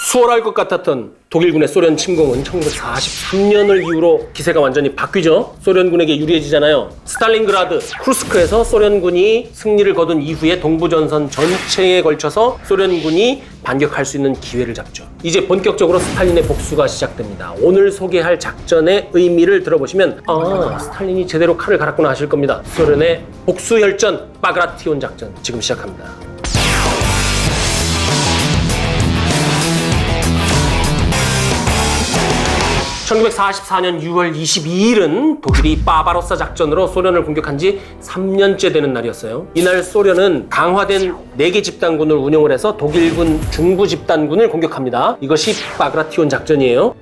수월할 것 같았던 독일군의 소련 침공은 1943년을 이후로 기세가 완전히 바뀌죠. 소련군에게 유리해지잖아요. 스탈린그라드, 쿠르스크에서 소련군이 승리를 거둔 이후에 동부전선 전체에 걸쳐서 소련군이 반격할 수 있는 기회를 잡죠. 이제 본격적으로 스탈린의 복수가 시작됩니다. 오늘 소개할 작전의 의미를 들어보시면 스탈린이 제대로 칼을 갈았구나 하실 겁니다. 소련의 복수혈전 바그라티온 작전 지금 시작합니다. (1944년 6월 22일은) 독일이 바바로사 작전으로 소련을 공격한 지 3년째 되는 날이었어요. 이날 소련은 강화된 4개 집단군을 운용을 해서 독일군 중부 집단군을 공격합니다. 이것이 바그라티온 작전이에요.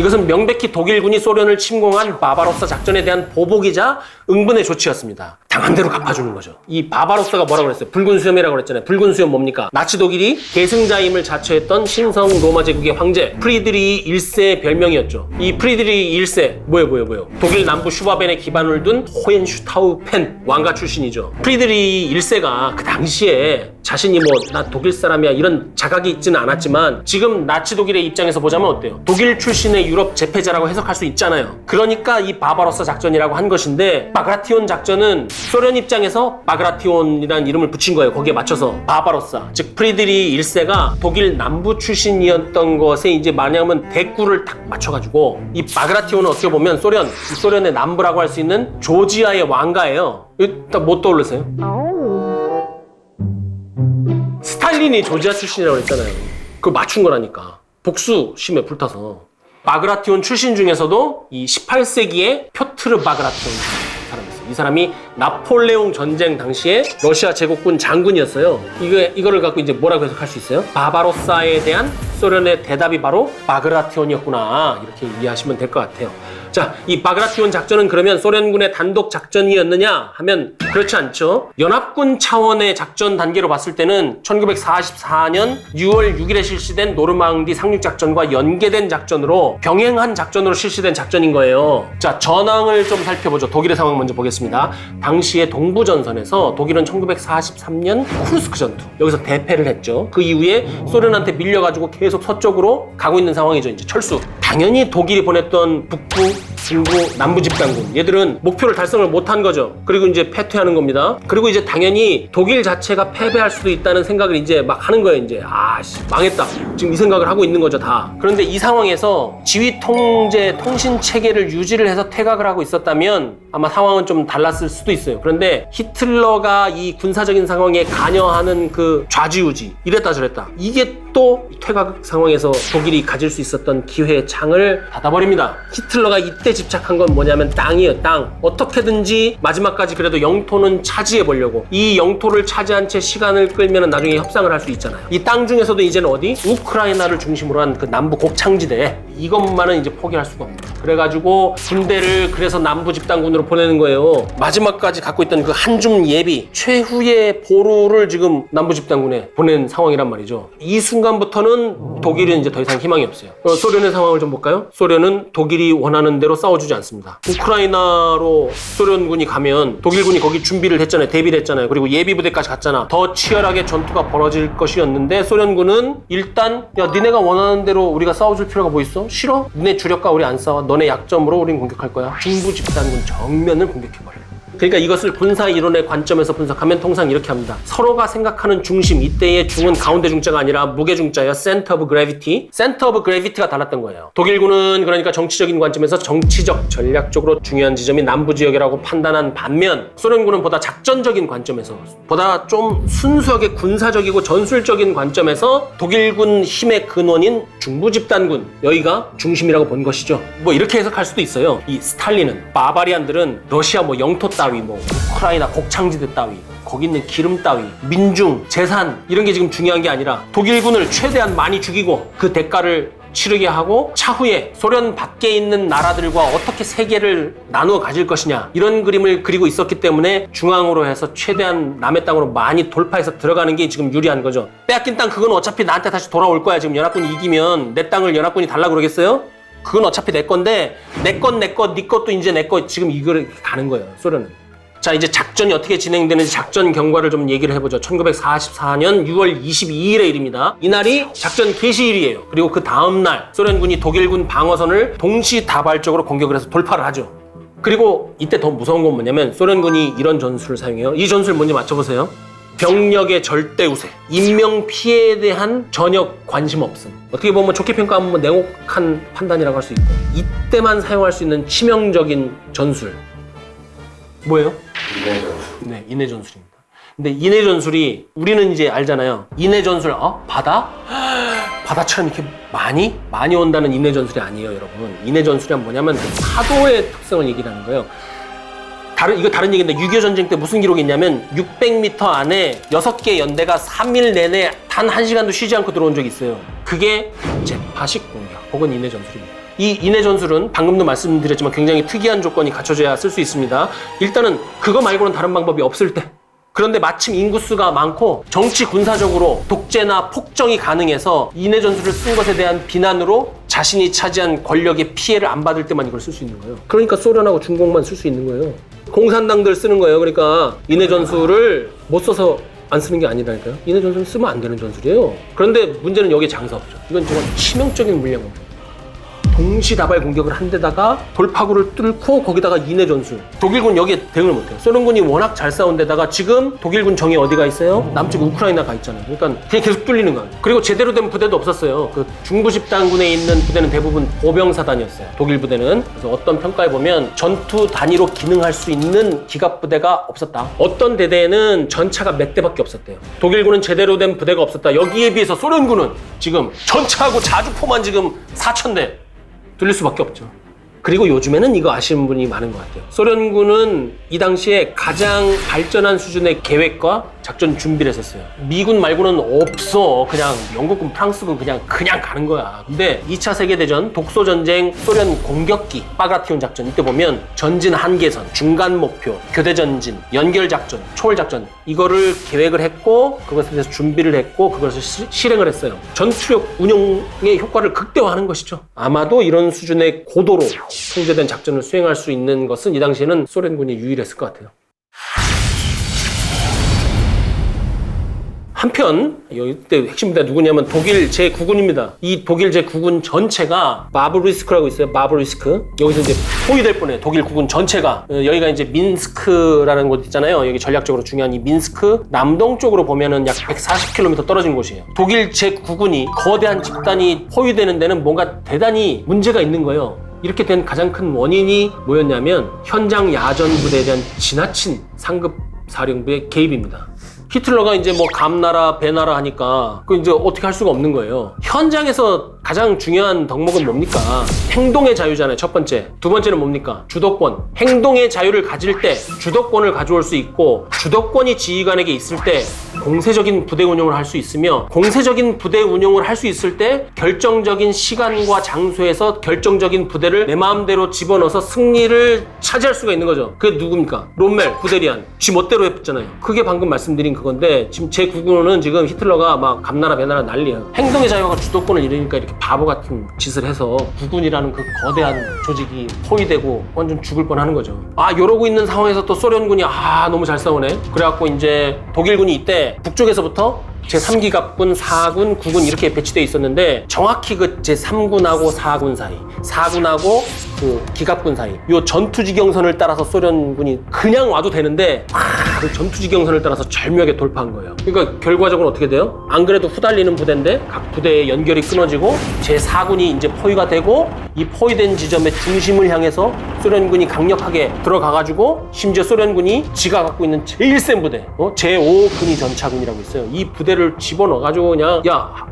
이것은 명백히 독일군이 소련을 침공한 바바로사 작전에 대한 보복이자 응분의 조치였습니다. 당한 대로 갚아주는 거죠. 이 바바로사가 뭐라고 그랬어요? 붉은 수염이라고 그랬잖아요. 붉은 수염 뭡니까? 나치 독일이 계승자임을 자처했던 신성 로마 제국의 황제 프리드리히 1세의 별명이었죠. 이 프리드리히 1세 뭐예요? 독일 남부 슈바벤에 기반을 둔 호헨슈타우펜 왕가 출신이죠. 프리드리히 1세가 그 당시에 자신이 나 독일 사람이야 이런 자각이 있지는 않았지만 지금 나치 독일의 입장에서 보자면 어때요? 독일 출신의 유럽 제패자라고 해석할 수 있잖아요. 그러니까 이 바바로사 작전이라고 한 것인데 바그라티온 작전은 소련 입장에서 바그라티온이라는 이름을 붙인 거예요. 거기에 맞춰서 바바로사, 즉 프리드리히 1세가 독일 남부 출신이었던 것에 이제 뭐냐면 대꾸를 딱 맞춰가지고 이 바그라티온은 어떻게 보면 소련의 남부라고 할 수 있는 조지아의 왕가예요. 일단 못 떠올르세요? 스탈린이 조지아 출신이라고 했잖아요. 그걸 맞춘 거라니까. 복수심에 불타서. 바그라티온 출신 중에서도 이 18세기에 표트르 바그라티온 사람이 있어요. 이 사람이 나폴레옹 전쟁 당시에 러시아 제국군 장군이었어요. 이거를 갖고 이제 뭐라고 해석할 수 있어요? 바바로사에 대한 소련의 대답이 바로 바그라티온이었구나. 이렇게 이해하시면 될 것 같아요. 자, 이 바그라티온 작전은 그러면 소련군의 단독 작전이었느냐 하면 그렇지 않죠. 연합군 차원의 작전 단계로 봤을 때는 1944년 6월 6일에 실시된 노르망디 상륙작전과 연계된 작전으로 병행한 작전으로 실시된 작전인 거예요. 자, 전황을 좀 살펴보죠. 독일의 상황 먼저 보겠습니다. 당시에 동부전선에서 독일은 1943년 쿠르스크 전투 여기서 대패를 했죠. 그 이후에 소련한테 밀려가지고 계속 서쪽으로 가고 있는 상황이죠. 이제 철수. 당연히 독일이 보냈던 북부, 중부, 남부 집단군 얘들은 목표를 달성을 못한 거죠. 그리고 이제 패퇴하는 겁니다. 그리고 이제 당연히 독일 자체가 패배할 수도 있다는 생각을 이제 막 하는 거예요. 이제 망했다. 지금 이 생각을 하고 있는 거죠, 다. 그런데 이 상황에서 지휘 통제 통신 체계를 유지를 해서 퇴각을 하고 있었다면 아마 상황은 좀 달랐을 수도 있어요. 그런데 히틀러가 이 군사적인 상황에 관여하는 그 좌지우지 이랬다 저랬다. 이게 또 퇴각 상황에서 독일이 가질 수 있었던 기회의 창을 닫아버립니다. 히틀러가 이때 집착한 건 뭐냐면 땅이에요. 땅. 어떻게든지 마지막까지 그래도 영토는 차지해보려고. 이 영토를 차지한 채 시간을 끌면 나중에 협상을 할 수 있잖아요. 이 땅 중에서도 이제는 어디? 우크라이나를 중심으로 한 그 남부 곡창지대. 이것만은 이제 포기할 수가 없다. 그래가지고 군대를 그래서 남부 집단군으로 보내는 거예요. 마지막까지 갖고 있던 그 한줌 예비 최후의 보루를 지금 남부 집단군에 보낸 상황이란 말이죠. 이 순간부터는 독일은 이제 더 이상 희망이 없어요. 소련의 상황을 좀 볼까요? 소련은 독일이 원하는 대로 싸워주지 않습니다. 우크라이나로 소련군이 가면 독일군이 거기 준비를 했잖아요. 대비를 했잖아요. 그리고 예비부대까지 갔잖아. 더 치열하게 전투가 벌어질 것이었는데 소련군은 일단 야 니네가 원하는 대로 우리가 싸워줄 필요가 뭐 있어? 싫어? 니네 주력과 우리 안 싸워. 너네 약점으로 우린 공격할 거야. 중부 집단군 정면을 공격해버려요. 그러니까 이것을 군사 이론의 관점에서 분석하면 통상 이렇게 합니다. 서로가 생각하는 중심, 이때의 중은 가운데 중자가 아니라 무게 중자예요. Center of Gravity. Center of Gravity가 달랐던 거예요. 독일군은 그러니까 정치적인 관점에서 정치적, 전략적으로 중요한 지점이 남부 지역이라고 판단한 반면 소련군은 보다 작전적인 관점에서 보다 좀 순수하게 군사적이고 전술적인 관점에서 독일군 힘의 근원인 중부 집단군 여기가 중심이라고 본 것이죠. 뭐 이렇게 해석할 수도 있어요. 이 스탈린은 바바리안들은 러시아 영토 따위 우크라이나 곡창지대 따위 거기 있는 기름 따위 민중 재산 이런 게 지금 중요한 게 아니라 독일군을 최대한 많이 죽이고 그 대가를 치르게 하고 차후에 소련 밖에 있는 나라들과 어떻게 세계를 나누어 가질 것이냐 이런 그림을 그리고 있었기 때문에 중앙으로 해서 최대한 남의 땅으로 많이 돌파해서 들어가는 게 지금 유리한 거죠. 빼앗긴 땅 그건 어차피 나한테 다시 돌아올 거야. 지금 연합군이 이기면 내 땅을 연합군이 달라고 그러겠어요? 그건 어차피 내 건데 내 것, 네 것도 이제 내 것 지금 이걸 가는 거예요. 소련은. 자, 이제 작전이 어떻게 진행되는지 작전 경과를 좀 얘기를 해보죠. 1944년 6월 22일의 일입니다. 이날이 작전 개시일이에요. 그리고 그 다음날 소련군이 독일군 방어선을 동시다발적으로 공격을 해서 돌파를 하죠. 그리고 이때 더 무서운 건 뭐냐면 소련군이 이런 전술을 사용해요. 이 전술 뭔지 맞춰보세요. 병력의 절대 우세, 인명 피해에 대한 전혀 관심 없음. 어떻게 보면 좋게 평가하면 냉혹한 판단이라고 할 수 있고, 이때만 사용할 수 있는 치명적인 전술. 뭐예요? 인내 전술. 네, 인내 전술입니다. 근데 인내 전술이 우리는 이제 알잖아요. 인내 전술, 바다? 바다처럼 이렇게 많이 온다는 인내 전술이 아니에요, 여러분. 인내 전술이 뭐냐면 그 파도의 특성을 얘기하는 거예요. 이거 다른 얘기인데 6.25 전쟁 때 무슨 기록이 있냐면 600m 안에 6개 연대가 3일 내내 단 1시간도 쉬지 않고 들어온 적이 있어요. 그게 재파식 공격 혹은 인내 전술입니다. 이 인내 전술은 방금도 말씀드렸지만 굉장히 특이한 조건이 갖춰져야 쓸 수 있습니다. 일단은 그거 말고는 다른 방법이 없을 때, 그런데 마침 인구수가 많고 정치 군사적으로 독재나 폭정이 가능해서 인내 전술을 쓴 것에 대한 비난으로 자신이 차지한 권력의 피해를 안 받을 때만 이걸 쓸 수 있는 거예요. 그러니까 소련하고 중공만 쓸 수 있는 거예요. 공산당들 쓰는 거예요. 그러니까 인내 전술을 못 써서 안 쓰는 게 아니라니까요. 인내 전술은 쓰면 안 되는 전술이에요. 그런데 문제는 여기에 장사 없죠. 이건 정말 치명적인 물량입니다. 동시다발 공격을 한 데다가 돌파구를 뚫고 거기다가 인내 전술. 독일군 여기에 대응을 못해요. 소련군이 워낙 잘 싸운 데다가 지금 독일군 정이 어디가 있어요? 남쪽 우크라이나 가 있잖아요. 그러니까 그냥 계속 뚫리는 거예요. 그리고 제대로 된 부대도 없었어요. 그 중부 집단군에 있는 부대는 대부분 보병사단이었어요. 독일 부대는. 그래서 어떤 평가에 보면 전투 단위로 기능할 수 있는 기갑부대가 없었다. 어떤 대대에는 전차가 몇 대밖에 없었대요. 독일군은 제대로 된 부대가 없었다. 여기에 비해서 소련군은 지금 전차하고 자주포만 지금 4,000대 들릴 수밖에 없죠. 그리고 요즘에는 이거 아시는 분이 많은 것 같아요. 소련군은 이 당시에 가장 발전한 수준의 계획과 작전 준비를 했었어요. 미군 말고는 없어. 그냥 영국군, 프랑스군 그냥 가는 거야. 근데 2차 세계대전, 독소전쟁, 소련 공격기, 바그라티온 작전 이때 보면 전진 한계선, 중간 목표, 교대 전진, 연결 작전, 초월 작전 이거를 계획을 했고 그것에 대해서 준비를 했고 그것을 실행을 했어요. 전투력 운용의 효과를 극대화하는 것이죠. 아마도 이런 수준의 고도로 통제된 작전을 수행할 수 있는 것은 이 당시에는 소련군이 유일했을 것 같아요. 한편 이때 핵심 부대가 누구냐면 독일 제9군입니다. 이 독일 제9군 전체가 마브리스크라고 있어요. 마브리스크. 여기서 이제 포위될 뻔해요. 독일 국군 전체가. 여기가 이제 민스크라는 곳 있잖아요. 여기 전략적으로 중요한 이 민스크 남동쪽으로 보면은 약 140km 떨어진 곳이에요. 독일 제9군이 거대한 집단이 포위되는 데는 뭔가 대단히 문제가 있는 거예요. 이렇게 된 가장 큰 원인이 뭐였냐면 현장 야전 부대에 대한 지나친 상급 사령부의 개입입니다. 히틀러가 이제 뭐 감나라, 배나라 하니까 그 이제 어떻게 할 수가 없는 거예요. 현장에서 가장 중요한 덕목은 뭡니까? 행동의 자유잖아요. 첫 번째. 두 번째는 뭡니까? 주도권. 행동의 자유를 가질 때 주도권을 가져올 수 있고 주도권이 지휘관에게 있을 때 공세적인 부대 운용을 할 수 있으며 공세적인 부대 운용을 할 수 있을 때 결정적인 시간과 장소에서 결정적인 부대를 내 마음대로 집어넣어서 승리를 차지할 수가 있는 거죠. 그게 누굽니까? 롬멜, 구데리안. 지 멋대로 했잖아요. 그게 방금 말씀드린 그건데 지금 제9군은 지금 히틀러가 막 감나라, 배나라 난리예요. 행동의 자유가 주도권을 잃으니까 이렇게 바보 같은 짓을 해서 국군이라는 그 거대한 조직이 포위되고 완전 죽을 뻔하는 거죠. 이러고 있는 상황에서 또 소련군이 너무 잘 싸우네. 그래갖고 이제 독일군이 이때 북쪽에서부터 제3기갑군, 4군, 9군 이렇게 배치되어 있었는데 정확히 그 제3군하고 4군 사이, 4군하고 그 기갑군 사이 요 전투지경선을 따라서 소련군이 그냥 와도 되는데 그 전투지경선을 따라서 절묘하게 돌파한 거예요. 그러니까 결과적으로 어떻게 돼요? 안 그래도 후달리는 부대인데 각 부대의 연결이 끊어지고 제4군이 이제 포위가 되고 이 포위된 지점의 중심을 향해서 소련군이 강력하게 들어가가지고 심지어 소련군이 지가 갖고 있는 제일 센 부대 제5근위 전차군이라고 있어요. 이 부대를 집어넣어가지고 그냥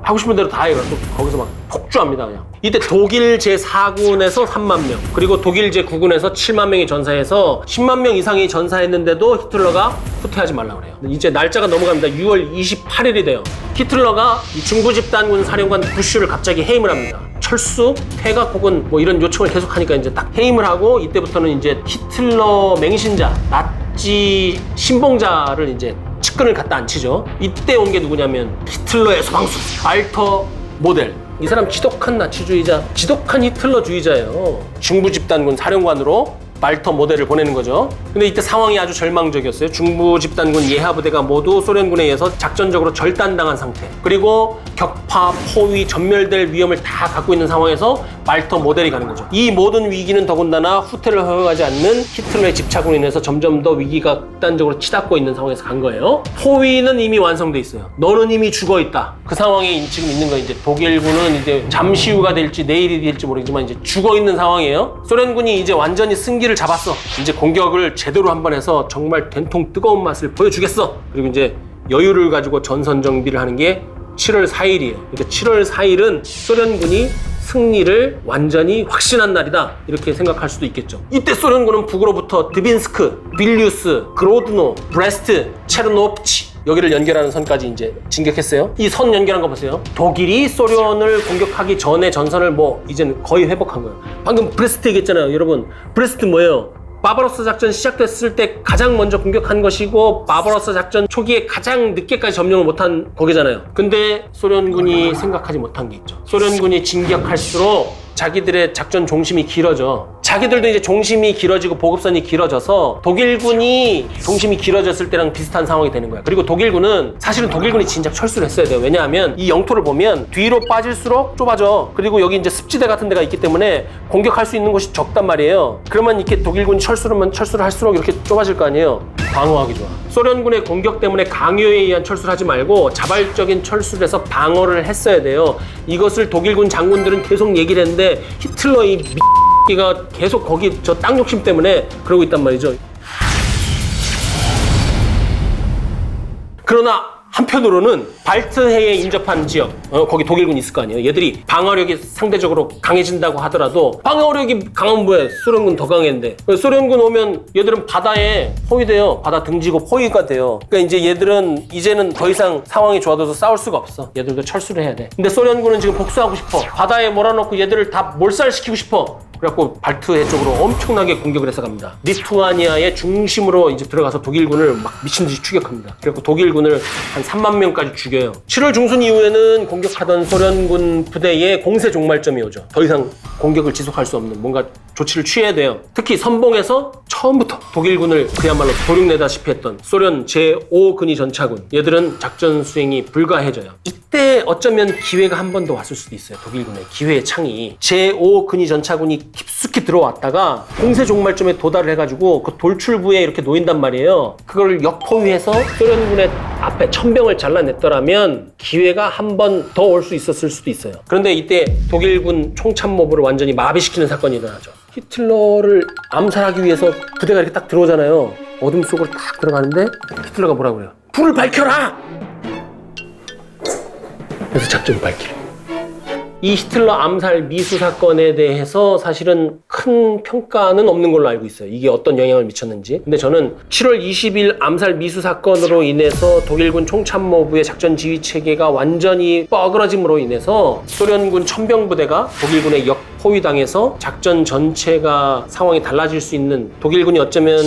하고 싶은 대로 다 해요. 거기서 막 폭주합니다. 그냥. 이때 독일 제4군에서 3만 명 그리고 독일 제9군에서 7만 명이 전사해서 10만 명 이상이 전사했는데도 히틀러가 후퇴하지 말라고 그래요. 이제 날짜가 넘어갑니다. 6월 28일이 돼요. 히틀러가 이 중부집단군 사령관 부슈를 갑자기 해임을 합니다. 철수, 퇴각 혹은 뭐 이런 요청을 계속하니까 이제 딱 해임을 하고 이때부터는 이제 히틀러 맹신자, 나치 신봉자를 이제 측근을 갖다 앉히죠. 이때 온 게 누구냐면 히틀러의 소방수 알터 모델. 이 사람 지독한 나치주의자, 지독한 히틀러주의자예요. 중부집단군 사령관으로 말터 모델을 보내는 거죠. 근데 이때 상황이 아주 절망적이었어요. 중부 집단군 예하 부대가 모두 소련군에 의해서 작전적으로 절단당한 상태. 그리고 격파, 포위, 전멸될 위험을 다 갖고 있는 상황에서 말터 모델이 가는 거죠. 이 모든 위기는 더군다나 후퇴를 허용하지 않는 히틀러의 집착으로 인해서 점점 더 위기가 극단적으로 치닫고 있는 상황에서 간 거예요. 포위는 이미 완성돼 있어요. 너는 이미 죽어 있다. 그 상황에 지금 있는 거 이제 독일군은 이제 잠시 후가 될지 내일이 될지 모르겠지만 이제 죽어 있는 상황이에요. 소련군이 이제 완전히 승기를 잡았어. 이제 공격을 제대로 한번 해서 정말 된통 뜨거운 맛을 보여주겠어. 그리고 이제 여유를 가지고 전선 정비를 하는 게 7월 4일이에요. 그러니까 7월 4일은 소련군이 승리를 완전히 확신한 날이다. 이렇게 생각할 수도 있겠죠. 이때 소련군은 북으로부터 드빈스크, 빌뉴스, 그로드노, 브레스트, 체르노프치 여기를 연결하는 선까지 이제 진격했어요. 이 선 연결한 거 보세요. 독일이 소련을 공격하기 전에 전선을 뭐 이제는 거의 회복한 거예요. 방금 브레스트 얘기했잖아요. 여러분, 브레스트 뭐예요? 바바로스 작전 시작됐을 때 가장 먼저 공격한 것이고 바바로스 작전 초기에 가장 늦게까지 점령을 못한 거기잖아요. 근데 소련군이 생각하지 못한 게 있죠. 소련군이 진격할수록 자기들의 작전 종심이 길어져. 자기들도 이제 종심이 길어지고 보급선이 길어져서 독일군이 종심이 길어졌을 때랑 비슷한 상황이 되는 거야. 그리고 사실은 독일군이 진작 철수를 했어야 돼요. 왜냐하면 이 영토를 보면 뒤로 빠질수록 좁아져. 그리고 여기 이제 습지대 같은 데가 있기 때문에 공격할 수 있는 곳이 적단 말이에요. 그러면 이렇게 독일군이 철수를 할수록 이렇게 좁아질 거 아니에요. 방어하기 좋아. 소련군의 공격 때문에 강요에 의한 철수를 하지 말고 자발적인 철수를 해서 방어를 했어야 돼요. 이것을 독일군 장군들은 계속 얘기를 했는데 히틀러 이 가 계속 거기 저 땅 욕심 때문에 그러고 있단 말이죠. 그러나 한편으로는 발트해에 인접한 지역, 거기 독일군이 있을 거 아니에요. 얘들이 방어력이 상대적으로 강해진다고 하더라도 방어력이 강한 뭐야? 소련군 더 강했는데. 소련군 오면 얘들은 바다에 포위돼요. 바다 등지고 포위가 돼요. 그러니까 이제 얘들은 이제는 더 이상 상황이 좋아져서 싸울 수가 없어. 얘들도 철수를 해야 돼. 근데 소련군은 지금 복수하고 싶어. 바다에 몰아넣고 얘들을 다 몰살시키고 싶어. 그래갖고 발트해 쪽으로 엄청나게 공격을 해서 갑니다. 리투아니아의 중심으로 이제 들어가서 독일군을 막 미친듯이 추격합니다. 그래갖고 독일군을 한 3만 명까지 죽여요. 7월 중순 이후에는 공격하던 소련군 부대에 공세 종말점이 오죠. 더 이상 공격을 지속할 수 없는 뭔가 조치를 취해야 돼요. 특히 선봉에서 처음부터 독일군을 그야말로 도륙내다시피 했던 소련 제5근위 전차군, 얘들은 작전 수행이 불가해져요. 이때 어쩌면 기회가 한 번 더 왔을 수도 있어요. 독일군의 기회의 창이. 제5근위 전차군이 깊숙이 들어왔다가 공세 종말점에 도달을 해가지고 그 돌출부에 이렇게 놓인단 말이에요. 그걸 역포위해서 소련군의 앞에 천병을 잘라냈더라면 기회가 한 번 더 올 수 있었을 수도 있어요. 그런데 이때 독일군 총참모부를 완전히 마비시키는 사건이 일어나죠. 히틀러를 암살하기 위해서 부대가 이렇게 딱 들어오잖아요. 어둠 속으로 딱 들어가는데 히틀러가 뭐라고 그래요? 불을 밝혀라! 그래서 작전을 밝히래요. 이 히틀러 암살 미수 사건에 대해서 사실은 큰 평가는 없는 걸로 알고 있어요. 이게 어떤 영향을 미쳤는지. 근데 저는 7월 20일 암살 미수 사건으로 인해서 독일군 총참모부의 작전 지휘 체계가 완전히 뻐그러짐으로 인해서 소련군 천병부대가 독일군의 역포위당해서 작전 전체가 상황이 달라질 수 있는, 독일군이 어쩌면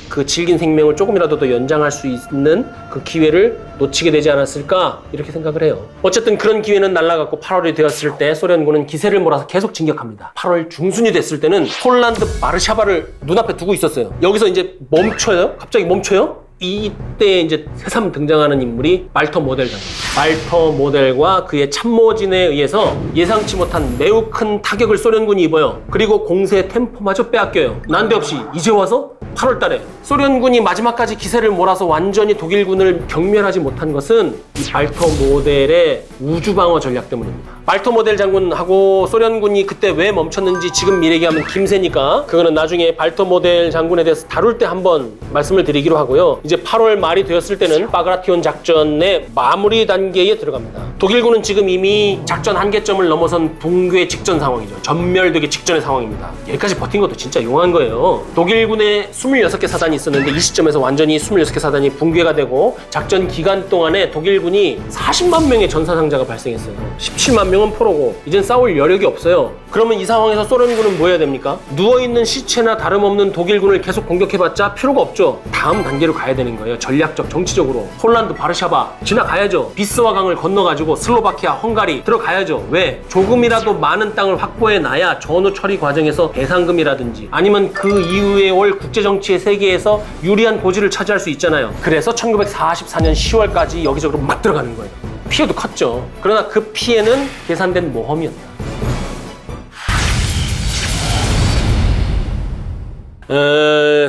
그 질긴 생명을 조금이라도 더 연장할 수 있는 그 기회를 놓치게 되지 않았을까 이렇게 생각을 해요. 어쨌든 그런 기회는 날아갔고 8월이 되었을 때 소련군은 기세를 몰아서 계속 진격합니다. 8월 중순이 됐을 때는 폴란드 바르샤바를 눈앞에 두고 있었어요. 여기서 이제 멈춰요. 갑자기 멈춰요. 이때 이제 새삼 등장하는 인물이 말터 모델 장군. 말터 모델과 그의 참모진에 의해서 예상치 못한 매우 큰 타격을 소련군이 입어요. 그리고 공세의 템포마저 빼앗겨요. 난데없이 이제 와서 8월 달에 소련군이 마지막까지 기세를 몰아서 완전히 독일군을 경멸하지 못한 것은 이 말터 모델의 우주방어 전략 때문입니다. 말터 모델 장군하고 소련군이 그때 왜 멈췄는지 지금 얘기하면 김새니까 그거는 나중에 말터 모델 장군에 대해서 다룰 때 한번 말씀을 드리기로 하고요. 이제 8월 말이 되었을 때는 바그라티온 작전의 마무리 단계에 들어갑니다. 독일군은 지금 이미 작전 한계점을 넘어선 붕괴 직전 상황이죠. 전멸되기 직전의 상황입니다. 여기까지 버틴 것도 진짜 용한 거예요. 독일군에 26개 사단이 있었는데 이 시점에서 완전히 26개 사단이 붕괴가 되고 작전 기간 동안에 독일군이 40만 명의 전사상자가 발생했어요. 17만 명 전쟁은 포로고 이젠 싸울 여력이 없어요. 그러면 이 상황에서 소련군은 뭐 해야 됩니까? 누워있는 시체나 다름없는 독일군을 계속 공격해봤자 필요가 없죠. 다음 단계로 가야 되는 거예요. 전략적, 정치적으로. 폴란드, 바르샤바 지나가야죠. 비스와 강을 건너가지고 슬로바키아, 헝가리 들어가야죠. 왜? 조금이라도 많은 땅을 확보해놔야 전후 처리 과정에서 배상금이라든지 아니면 그 이후에 올 국제정치의 세계에서 유리한 고지를 차지할 수 있잖아요. 그래서 1944년 10월까지 여기저기로 막 들어가는 거예요. 피해도 컸죠. 그러나 그 피해는 계산된 모험이었다.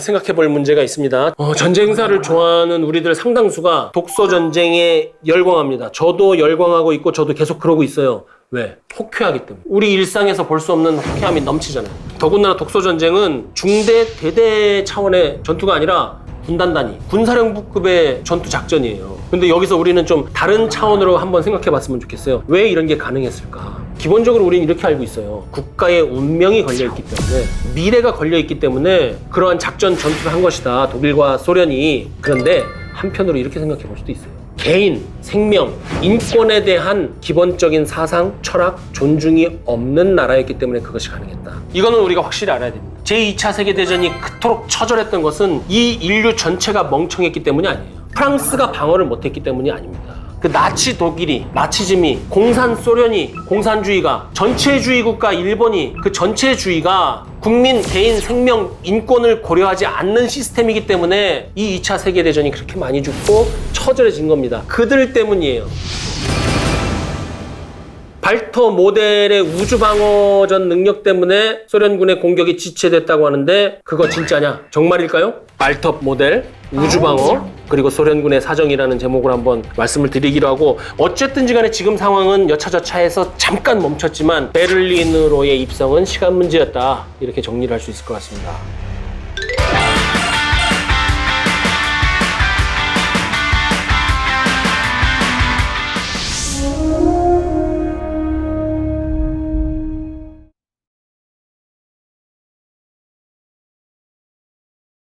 생각해볼 문제가 있습니다. 전쟁사를 좋아하는 우리들 상당수가 독소전쟁에 열광합니다. 저도 열광하고 있고 저도 계속 그러고 있어요. 왜? 호쾌하기 때문에. 우리 일상에서 볼 수 없는 호쾌함이 넘치잖아요. 더군다나 독소전쟁은 중대 대대 차원의 전투가 아니라 군단 단위, 군사령부급의 전투 작전이에요. 근데 여기서 우리는 좀 다른 차원으로 한번 생각해 봤으면 좋겠어요. 왜 이런 게 가능했을까? 기본적으로 우리는 이렇게 알고 있어요. 국가의 운명이 걸려있기 때문에, 미래가 걸려있기 때문에 그러한 작전 전투를 한 것이다. 독일과 소련이. 그런데 한편으로 이렇게 생각해 볼 수도 있어요. 개인, 생명, 인권에 대한 기본적인 사상, 철학, 존중이 없는 나라였기 때문에 그것이 가능했다. 이거는 우리가 확실히 알아야 됩니다. 제2차 세계대전이 그토록 처절했던 것은 이 인류 전체가 멍청했기 때문이 아니에요. 프랑스가 방어를 못했기 때문이 아닙니다. 그 나치 독일이, 나치즘이, 공산 소련이, 공산주의가, 전체주의 국가 일본이 그 전체주의가 국민, 개인, 생명, 인권을 고려하지 않는 시스템이기 때문에 이 2차 세계대전이 그렇게 많이 죽고 처절해진 겁니다. 그들 때문이에요. 발터 모델의 우주방어전 능력 때문에 소련군의 공격이 지체됐다고 하는데 그거 진짜냐? 정말일까요? 발터 모델, 우주방어, 그리고 소련군의 사정이라는 제목으로 한번 말씀을 드리기로 하고, 어쨌든지 간에 지금 상황은 여차저차해서 잠깐 멈췄지만 베를린으로의 입성은 시간 문제였다. 이렇게 정리를 할 수 있을 것 같습니다.